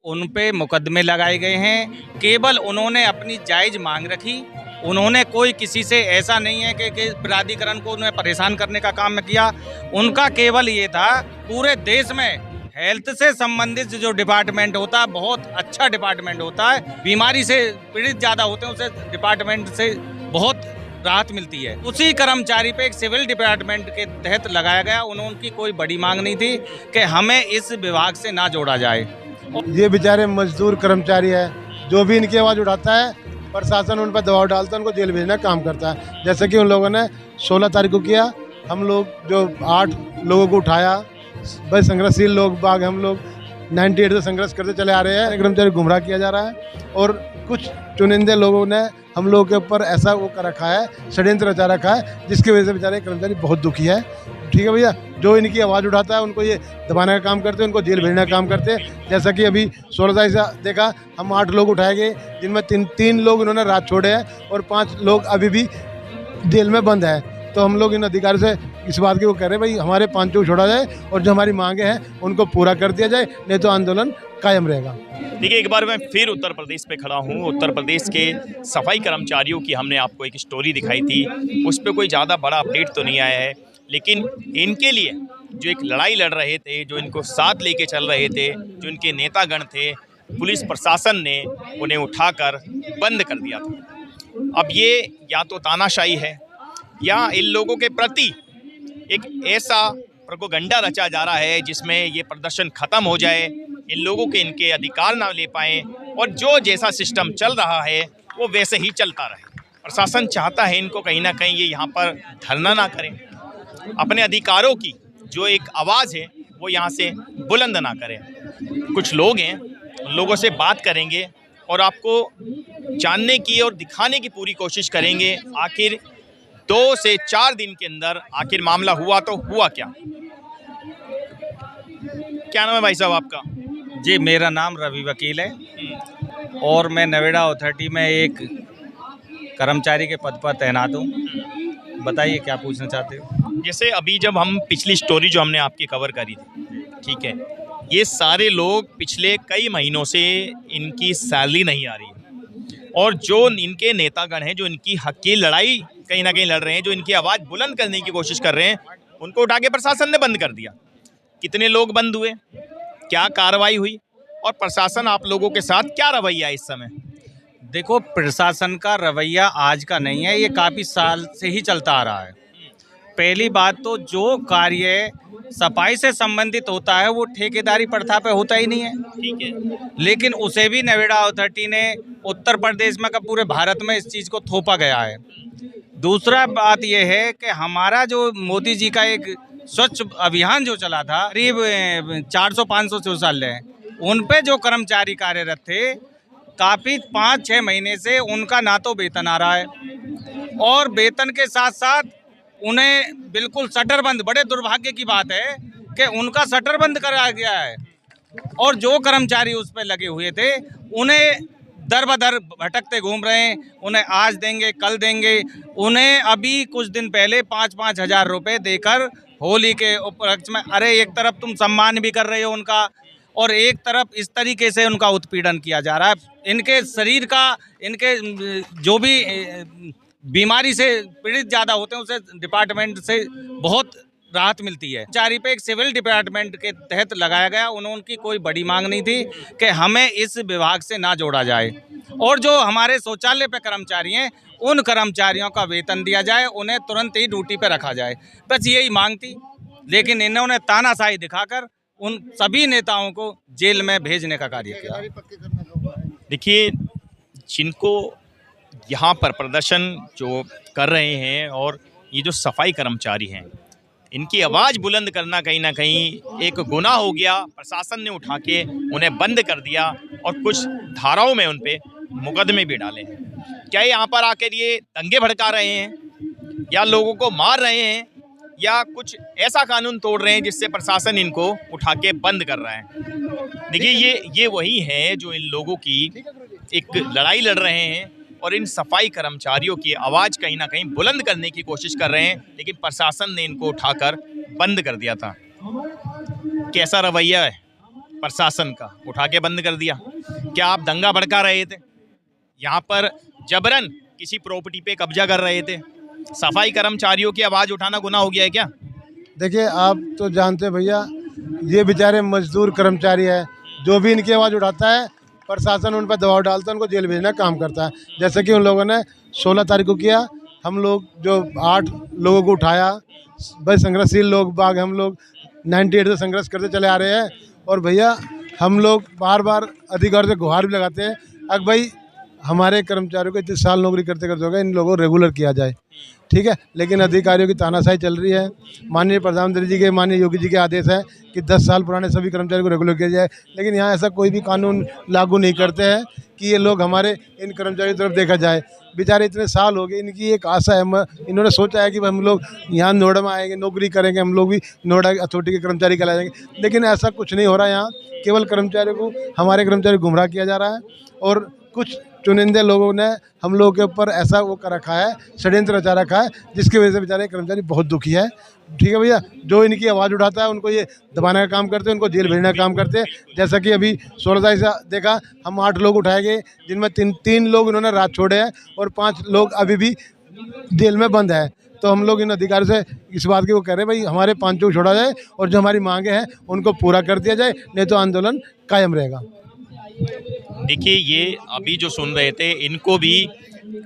उन पे मुकदमे लगाए गए हैं। केवल उन्होंने अपनी जायज़ मांग रखी। उन्होंने कोई किसी से ऐसा नहीं है कि प्राधिकरण को उन्हें परेशान करने का काम किया। उनका केवल ये था, पूरे देश में हेल्थ से संबंधित जो डिपार्टमेंट होता है बहुत अच्छा डिपार्टमेंट होता है। बीमारी से पीड़ित ज़्यादा होते हैं, उसे डिपार्टमेंट से बहुत राहत मिलती है। उसी कर्मचारी पे एक सिविल डिपार्टमेंट के तहत लगाया गया। उनकी कोई बड़ी मांग नहीं थी कि हमें इस विभाग से ना जोड़ा जाए। ये बेचारे मजदूर कर्मचारी है, जो भी इनकी आवाज़ उठाता है प्रशासन उन पर दबाव डालता है, उनको जेल भेजना काम करता है। जैसे कि उन लोगों ने 16 तारीख को किया, हम लोग जो 8 लोगों को उठाया, भाई संघर्षशील लोग बाग हम लोग 98 से संघर्ष करते चले आ रहे हैं। कर्मचारी गुमराह किया जा रहा है और कुछ चुनिंदे लोगों ने हम लोगों के ऊपर ऐसा वो कर रखा है, षड्यंत्र रचा रखा है, जिसकी वजह से बेचारे कर्मचारी बहुत दुखी है। ठीक है भैया, जो इनकी आवाज़ उठाता है उनको ये दबाने का काम करते हैं, उनको जेल भेजने का काम करते हैं। जैसा कि अभी 16 तारीख से देखा, हम 8 लोग उठाए गए, जिनमें तीन लोग इन्होंने रात छोड़े हैं और 5 लोग अभी भी जेल में बंद है। तो हम लोग इन अधिकारियों से इस बात की वो कह रहे हैं, भाई हमारे 5 को छोड़ा जाए और जो हमारी मांगे हैं उनको पूरा कर दिया जाए, नहीं तो आंदोलन कायम रहेगा। देखिए, एक बार मैं फिर उत्तर प्रदेश पे खड़ा हूँ। उत्तर प्रदेश के सफाई कर्मचारियों की हमने आपको एक स्टोरी दिखाई थी, उस पर कोई ज़्यादा बड़ा अपडेट तो नहीं आया है, लेकिन इनके लिए जो एक लड़ाई लड़ रहे थे, जो इनको साथ लेके चल रहे थे, जो इनके नेतागण थे, पुलिस प्रशासन ने उन्हें उठाकर बंद कर दिया था। अब ये या तो तानाशाही है या इन लोगों के प्रति एक ऐसा प्रोपेगेंडा रचा जा रहा है जिसमें ये प्रदर्शन खत्म हो जाए, इन लोगों के इनके अधिकार ना ले पाएँ और जो जैसा सिस्टम चल रहा है वो वैसे ही चलता रहे। प्रशासन चाहता है इनको कहीं ना कहीं ये यहाँ पर धरना ना करें, अपने अधिकारों की जो एक आवाज़ है वो यहाँ से बुलंद ना करें। कुछ लोग हैं, उन लोगों से बात करेंगे और आपको जानने की और दिखाने की पूरी कोशिश करेंगे आखिर 2 से 4 दिन के अंदर आखिर मामला हुआ तो हुआ क्या। क्या नाम है भाई साहब आपका? जी, मेरा नाम रवि वकील है और मैं नोएडा अथॉरिटी में एक कर्मचारी के पद पर तैनात हूँ। बताइए क्या पूछना चाहते हो। जैसे अभी जब हम पिछली स्टोरी जो हमने आपकी कवर करी थी, ठीक है, ये सारे लोग पिछले कई महीनों से इनकी सैलरी नहीं आ रही है और जो इनके नेतागण हैं, जो इनकी हक की लड़ाई कहीं ना कहीं लड़ रहे हैं, जो इनकी आवाज़ बुलंद करने की कोशिश कर रहे हैं, उनको उठा के प्रशासन ने बंद कर दिया। कितने लोग बंद हुए, क्या कार्रवाई हुई और प्रशासन आप लोगों के साथ क्या रवैया है इस समय? देखो, प्रशासन का रवैया आज का नहीं है, ये काफ़ी साल से ही चलता आ रहा है। पहली बात तो जो कार्य सफाई से संबंधित होता है वो ठेकेदारी प्रथा पे होता ही नहीं है। ठीक है, लेकिन उसे भी नोएडा अथॉरिटी ने उत्तर प्रदेश में का पूरे भारत में इस चीज़ को थोपा गया है। दूसरा बात यह है कि हमारा जो मोदी जी का एक स्वच्छ अभियान जो चला था, करीब 400-500 शौचालय, उन पे जो कर्मचारी कार्यरत थे, काफ़ी 5-6 महीने से उनका ना तो वेतन आ रहा है और वेतन के साथ साथ उन्हें बिल्कुल शटर बंद, बड़े दुर्भाग्य की बात है कि उनका शटर बंद करा गया है और जो कर्मचारी उस पर लगे हुए थे उन्हें दर बदर भटकते घूम रहे हैं। उन्हें आज देंगे, कल देंगे। उन्हें अभी कुछ दिन पहले 5-5 हज़ार रुपये देकर होली के उपलक्ष्य में, अरे एक तरफ तुम सम्मान भी कर रहे हो उनका और एक तरफ इस तरीके से उनका उत्पीड़न किया जा रहा है। इनके शरीर का, इनके जो भी बीमारी से पीड़ित ज़्यादा होते हैं, उसे डिपार्टमेंट से बहुत राहत मिलती है। कर्मचारी पे एक सिविल डिपार्टमेंट के तहत लगाया गया। उनकी कोई बड़ी मांग नहीं थी कि हमें इस विभाग से ना जोड़ा जाए और जो हमारे शौचालय पे कर्मचारी हैं उन कर्मचारियों का वेतन दिया जाए, उन्हें तुरंत ही ड्यूटी पे रखा जाए, बस यही मांग थी। लेकिन इन्होंने तानाशाही दिखाकर उन सभी नेताओं को जेल में भेजने का कार्य किया। देखिए, जिनको यहाँ पर प्रदर्शन जो कर रहे हैं और ये जो सफाई कर्मचारी हैं, इनकी आवाज़ बुलंद करना कहीं ना कहीं एक गुनाह हो गया। प्रशासन ने उठा के उन्हें बंद कर दिया और कुछ धाराओं में उन पे मुकदमे भी डाले हैं। क्या यहाँ पर आकर ये दंगे भड़का रहे हैं या लोगों को मार रहे हैं या कुछ ऐसा कानून तोड़ रहे हैं जिससे प्रशासन इनको उठा के बंद कर रहा है? देखिए, ये वही है जो इन लोगों की एक लड़ाई लड़ रहे हैं और इन सफाई कर्मचारियों की आवाज़ कहीं ना कहीं बुलंद करने की कोशिश कर रहे हैं, लेकिन प्रशासन ने इनको उठाकर बंद कर दिया था। कैसा रवैया है? प्रशासन का उठा के बंद कर दिया। क्या आप दंगा भड़का रहे थे? यहाँ पर जबरन किसी प्रॉपर्टी पे कब्जा कर रहे थे? सफाई कर्मचारियों की आवाज़ उठाना गुनाह हो गया है क्या? देखिए, आप तो जानते हैं भैया, ये बेचारे मजदूर कर्मचारी है, जो भी इनकी आवाज़ उठाता है प्रशासन उन पर दबाव डालता है, उनको जेल भेजना का काम करता है। जैसे कि उन लोगों ने 16 तारीख को किया, हम लोग जो 8 लोगों को उठाया, भाई संघर्षशील लोग बाग हम लोग 98 से संघर्ष करते चले आ रहे हैं। और भैया हम लोग बार बार अधिकारियों से गुहार भी लगाते हैं, अब भाई हमारे कर्मचारियों को इतने साल नौकरी करते करते हो गए, इन लोगों को रेगुलर किया जाए, ठीक है। लेकिन अधिकारियों की तानाशाही चल रही है। माननीय प्रधानमंत्री जी के, माननीय योगी जी के आदेश है कि 10 साल पुराने सभी कर्मचारियों को रेगुलर किया जाए, लेकिन यहाँ ऐसा कोई भी कानून लागू नहीं करते हैं कि ये लोग हमारे इन कर्मचारियों की तरफ देखा जाए। बेचारे इतने साल हो गए, इनकी एक आशा है, इन्होंने सोचा है कि हम लोग यहाँ नोएडा में आएंगे, नौकरी करेंगे, हम लोग भी नोएडा अथॉरिटी के कर्मचारी कहलाए जाएंगे, लेकिन ऐसा कुछ नहीं हो रहा है। यहाँ केवल कर्मचारियों को, हमारे कर्मचारी गुमराह किया जा रहा है और कुछ चुनिंदे लोगों ने हम लोगों के ऊपर ऐसा वो कर रखा है, षड्यंत्र रचा रखा है, जिसकी वजह से बेचारे कर्मचारी बहुत दुखी है, ठीक है भैया। जो इनकी आवाज़ उठाता है उनको ये दबाने का काम करते हैं, उनको जेल भेजने का काम करते हैं। जैसा कि अभी 16 तारीख से देखा, हम 8 लोग उठाए गए, जिनमें तीन लोग इन्होंने रात छोड़े हैं और 5 लोग अभी भी जेल में बंद है। तो हम लोग इन अधिकारियों से इस बात की वो कह रहे हैं, भाई हमारे 5 को छोड़ा जाए और जो हमारी मांगे हैं उनको पूरा कर दिया जाए, नहीं तो आंदोलन कायम रहेगा। देखिए, ये अभी जो सुन रहे थे, इनको भी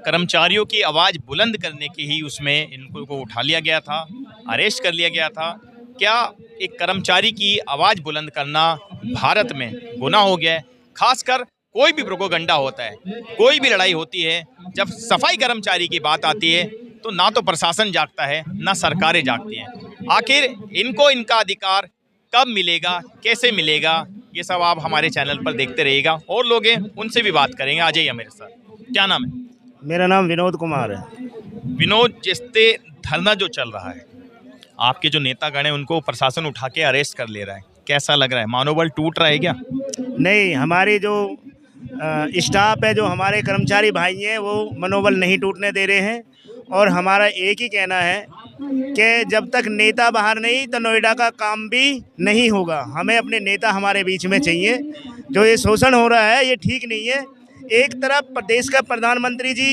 कर्मचारियों की आवाज़ बुलंद करने की ही उसमें इनको को उठा लिया गया था, अरेस्ट कर लिया गया था। क्या एक कर्मचारी की आवाज़ बुलंद करना भारत में गुनाह हो गया है? खासकर कोई भी प्रोपेगेंडा होता है, कोई भी लड़ाई होती है, जब सफाई कर्मचारी की बात आती है तो ना तो प्रशासन जागता है, ना सरकारें जागती हैं। आखिर इनको इनका अधिकार कब मिलेगा, कैसे मिलेगा, ये सब आप हमारे चैनल पर देखते रहिएगा। और लोग हैं, उनसे भी बात करेंगे। आ जाइए मेरे साथ। क्या नाम है? मेरा नाम विनोद कुमार है। विनोद, जिससे धरना जो चल रहा है, आपके जो नेतागण हैं उनको प्रशासन उठा के अरेस्ट कर ले रहा है, कैसा लग रहा है? मनोबल टूट रहा है क्या? नहीं, हमारी जो स्टाफ है, जो हमारे कर्मचारी भाई हैं, वो मनोबल नहीं टूटने दे रहे हैं। और हमारा एक ही कहना है कि जब तक नेता बाहर नहीं तो नोएडा का काम भी नहीं होगा। हमें अपने नेता हमारे बीच में चाहिए। जो ये शोषण हो रहा है ये ठीक नहीं है। एक तरफ प्रदेश का प्रधानमंत्री जी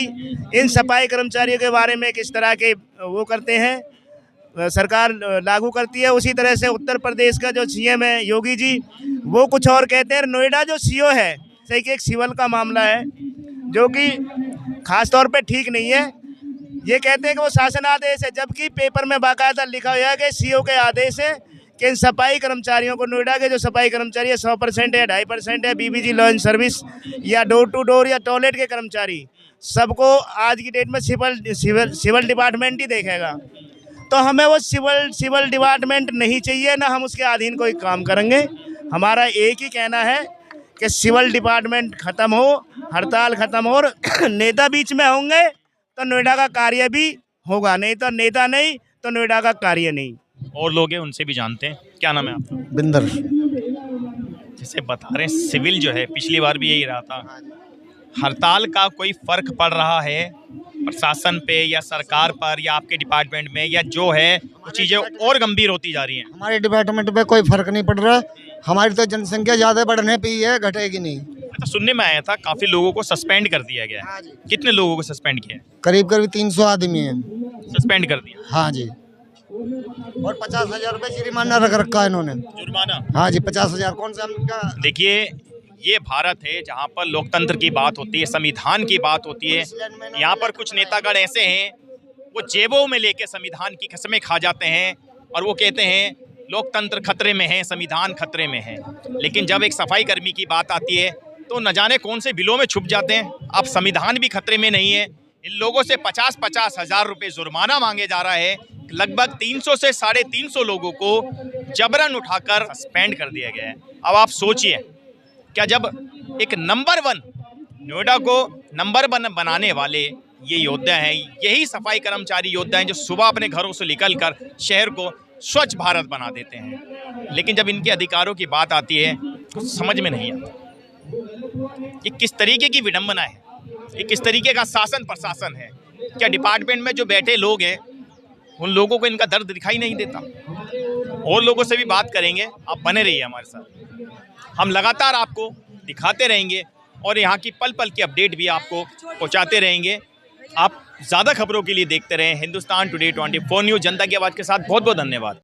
इन सफाई कर्मचारियों के बारे में किस तरह के वो करते हैं, सरकार लागू करती है, उसी तरह से उत्तर प्रदेश का जो सीएम है योगी जी, वो कुछ और कहते हैं। नोएडा जो सीओ है, सही कि एक सिविल का मामला है जो कि खास तौर पे ठीक नहीं है। ये कहते हैं कि वो शासन आदेश है, जबकि पेपर में बाकायदा लिखा हुआ है कि सीओ के आदेश है कि इन सफाई कर्मचारियों को, नोएडा के जो सफाई कर्मचारी है 100% है, 2.5% है, बीबीजी लॉन्च सर्विस या डोर टू डोर या टॉयलेट के कर्मचारी, सबको आज की डेट में सिविल डिपार्टमेंट ही देखेगा। तो हमें वो सिविल डिपार्टमेंट नहीं चाहिए, ना हम उसके अधीन कोई काम करेंगे। हमारा एक ही कहना है कि सिविल डिपार्टमेंट ख़त्म हो, हड़ताल ख़त्म हो और नेता बीच में होंगे तो नोएडा का कार्य भी होगा, नहीं तो नेता नहीं तो नोएडा का कार्य नहीं। और लोग हैं, उनसे भी जानते हैं। क्या नाम है आपका? बिंदर। जैसे बता रहे हैं, सिविल जो है पिछली बार भी यही रहा था, हड़ताल का कोई फर्क पड़ रहा है प्रशासन पे या सरकार पर या आपके डिपार्टमेंट में, या जो है वो चीज़ें और गंभीर होती जा रही हैं? हमारे डिपार्टमेंट पे कोई फर्क नहीं पड़ रहा। हमारी तो जनसंख्या ज़्यादा बढ़ने पे ही है, घटेगी नहीं। अच्छा, सुनने में आया था काफ़ी लोगों को सस्पेंड कर दिया गया है। कितने लोगों को सस्पेंड किया है? करीब 300 आदमी हैं। सस्पेंड कर दिया? हाँ जी। और 50,000 रुपये जुर्माना रख रखा है इन्होंने। जुर्माना? हाँ जी, 50,000। कौन सा हमका? देखिए, ये भारत है जहाँ पर लोकतंत्र की बात होती है, संविधान की बात होती है। यहाँ पर कुछ नेतागण ऐसे हैं, वो जेबों में लेके संविधान की कसमें खा जाते हैं और वो कहते हैं लोकतंत्र खतरे में है, संविधान खतरे में है। लेकिन जब एक सफाई कर्मी की बात आती है तो न जाने कौन से बिलों में छुप जाते हैं। अब संविधान भी खतरे में नहीं है। इन लोगों से 50-50 हज़ार रुपये जुर्माना मांगे जा रहा है। लगभग 300 से 350 लोगों को जबरन उठाकर सस्पेंड कर दिया गया है। अब आप सोचिए, क्या जब एक नंबर 1 नोएडा को नंबर 1 बनाने वाले ये योद्धा हैं, यही सफाई कर्मचारी योद्धा हैं जो सुबह अपने घरों से निकलकर शहर को स्वच्छ भारत बना देते हैं, लेकिन जब इनके अधिकारों की बात आती है तो समझ में नहीं आता। ये किस तरीके की विडंबना है, ये किस तरीके का शासन प्रशासन है? क्या डिपार्टमेंट में जो बैठे लोग हैं उन लोगों को इनका दर्द दिखाई नहीं देता? और लोगों से भी बात करेंगे। आप बने रहिए हमारे साथ, हम लगातार आपको दिखाते रहेंगे और यहाँ की पल पल की अपडेट भी आपको पहुँचाते रहेंगे। आप ज़्यादा खबरों के लिए देखते रहें हिंदुस्तान टुडे 24 न्यूज़। जनता की आवाज़ के साथ बहुत बहुत धन्यवाद।